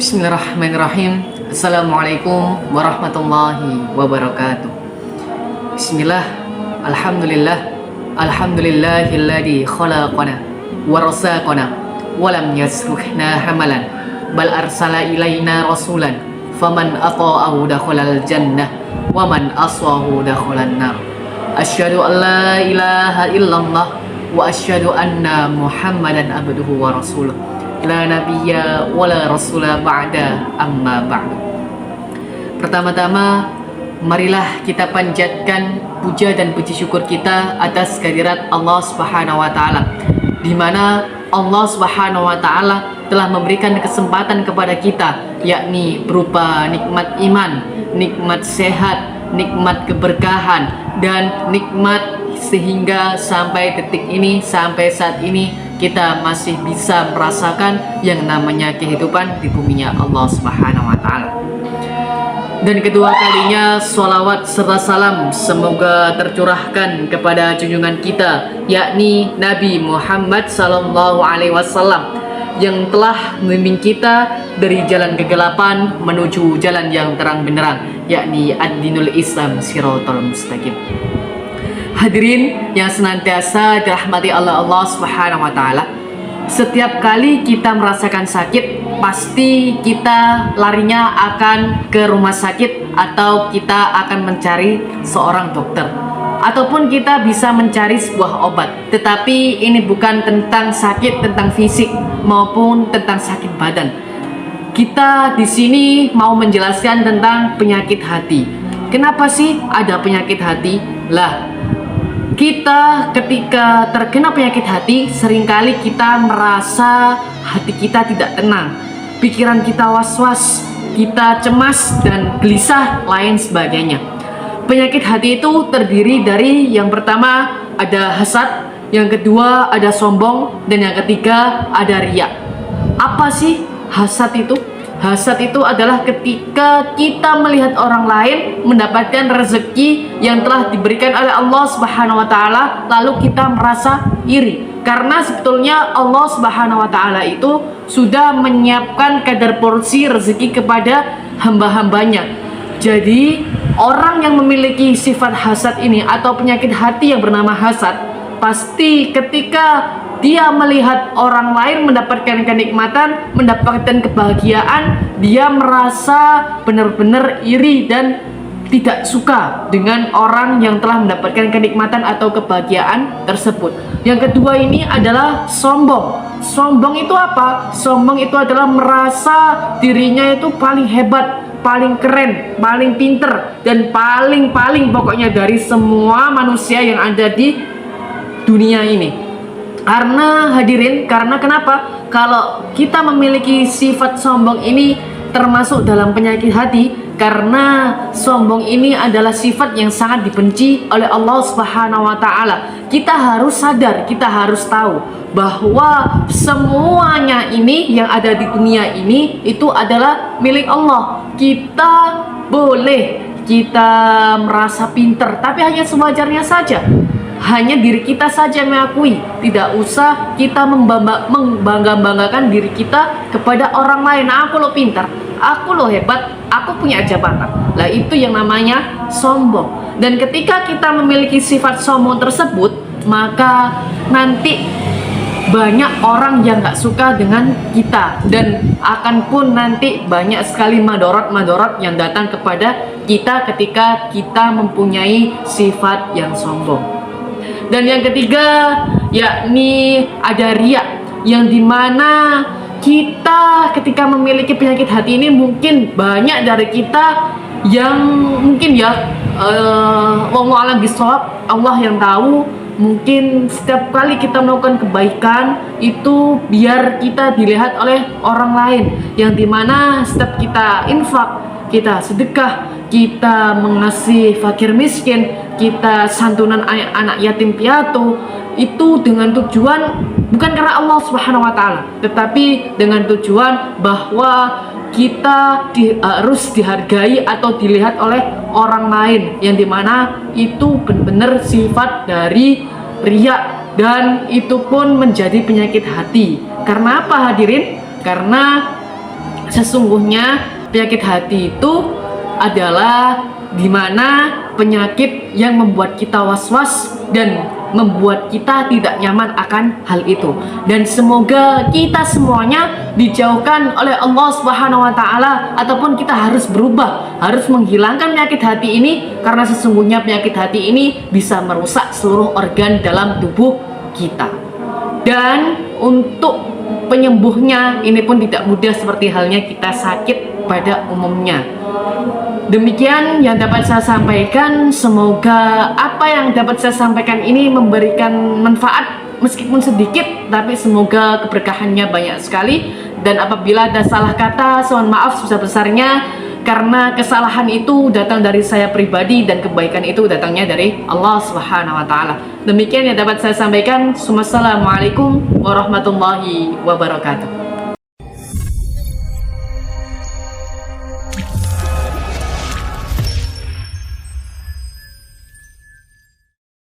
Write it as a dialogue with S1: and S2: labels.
S1: Bismillahirrahmanirrahim. Assalamualaikum warahmatullahi wabarakatuh. Bismillah. Alhamdulillah. Alhamdulillahilladzi khalaqana wa razaqana wa lam yasruhna hamalan bal arsala ilaina rasulan faman ata'ahu dakhalal jannah wa man asahu dakhalan nar. Asyhadu an la ilaha illallah wa asyhadu anna Muhammadan abduhu wa rasuluh. La nabiyya wala rasula ba'da amma ba'du. Pertama-tama marilah kita panjatkan puja dan puji syukur kita atas kehadirat Allah Subhanahu wa taala, di mana Allah Subhanahu wa taala telah memberikan kesempatan kepada kita, yakni berupa nikmat iman, nikmat sehat, nikmat keberkahan, dan nikmat sehingga sampai detik ini, sampai saat ini kita masih bisa merasakan yang namanya kehidupan di buminya Allah Subhanahu wa taala. Dan kedua kalinya sholawat serta salam semoga tercurahkan kepada junjungan kita, yakni Nabi Muhammad sallallahu alaihi wasallam, yang telah membimbing kita dari jalan kegelapan menuju jalan yang terang benderang, yakni ad-dinul Islam siratal mustaqim. Hadirin yang senantiasa dirahmati Allah Subhanahu wa taala, setiap kali kita merasakan sakit, pasti kita larinya akan ke rumah sakit atau kita akan mencari seorang dokter, ataupun kita bisa mencari sebuah obat. Tetapi ini bukan tentang sakit tentang fisik maupun tentang sakit badan. Kita di sini mau menjelaskan tentang penyakit hati. Kenapa sih ada penyakit hati? Lah, kita ketika terkena penyakit hati, seringkali kita merasa hati kita tidak tenang, pikiran kita was-was, kita cemas dan gelisah, lain sebagainya. Penyakit hati itu terdiri dari yang pertama ada hasad, yang kedua ada sombong, dan yang ketiga ada riya. Apa sih hasad itu? Hasad itu adalah ketika kita melihat orang lain mendapatkan rezeki yang telah diberikan oleh Allah Subhanahu wa taala, lalu kita merasa iri. Karena sebetulnya Allah Subhanahu wa taala itu sudah menyiapkan kadar porsi rezeki kepada hamba-hambanya. Jadi, orang yang memiliki sifat hasad ini atau penyakit hati yang bernama hasad, pasti ketika dia melihat orang lain mendapatkan kenikmatan, mendapatkan kebahagiaan, dia merasa benar-benar iri dan tidak suka dengan orang yang telah mendapatkan kenikmatan atau kebahagiaan tersebut. Yang kedua ini adalah sombong. Sombong itu apa? Sombong itu adalah merasa dirinya itu paling hebat, paling keren, paling pinter, dan paling pokoknya dari semua manusia yang ada di dunia ini. Karena hadirin, karena kenapa? Kalau kita memiliki sifat sombong ini termasuk dalam penyakit hati, karena sombong ini adalah sifat yang sangat dibenci oleh Allah Subhanahu wa taala. Kita harus sadar, kita harus tahu bahwa semuanya ini yang ada di dunia ini itu adalah milik Allah. Kita boleh kita merasa pinter, tapi hanya sewajarnya saja. Hanya diri kita saja mengakui, tidak usah kita membangga-banggakan diri kita kepada orang lain. Aku lo pintar, aku lo hebat, aku punya jabatan. Lah itu yang namanya sombong. Dan ketika kita memiliki sifat sombong tersebut, maka nanti banyak orang yang gak suka dengan kita, dan akan pun nanti banyak sekali madorot yang datang kepada kita ketika kita mempunyai sifat yang sombong. Dan yang ketiga yakni ada riya, yang dimana kita ketika memiliki penyakit hati ini, mungkin banyak dari kita yang mungkin wallahu a'lam bishawab, Allah yang tahu, mungkin setiap kali kita melakukan kebaikan itu biar kita dilihat oleh orang lain, yang dimana setiap kita infak, kita sedekah, kita mengasihi fakir miskin, kita santunan anak yatim piatu, itu dengan tujuan bukan karena Allah Subhanahu wa taala, tetapi dengan tujuan bahwa kita harus dihargai atau dilihat oleh orang lain, yang dimana itu benar-benar sifat dari riya, dan itu pun menjadi penyakit hati. Karena apa hadirin? Karena Sesungguhnya penyakit hati itu adalah dimana penyakit yang membuat kita was-was dan membuat kita tidak nyaman akan hal itu. Dan semoga kita semuanya dijauhkan oleh Allah Subhanahu wa taala, ataupun kita harus berubah, harus menghilangkan penyakit hati ini, karena sesungguhnya penyakit hati ini bisa merusak seluruh organ dalam tubuh kita. Dan untuk penyembuhnya ini pun tidak mudah seperti halnya kita sakit pada umumnya. Demikian yang dapat saya sampaikan. Semoga apa yang dapat saya sampaikan ini memberikan manfaat meskipun sedikit, tapi semoga keberkahannya banyak sekali. Dan apabila ada salah kata, mohon maaf sebesar-besarnya, karena kesalahan itu datang dari saya pribadi dan kebaikan itu datangnya dari Allah Subhanahu wa taala. Demikian yang dapat saya sampaikan. Wassalamualaikum warahmatullahi wabarakatuh.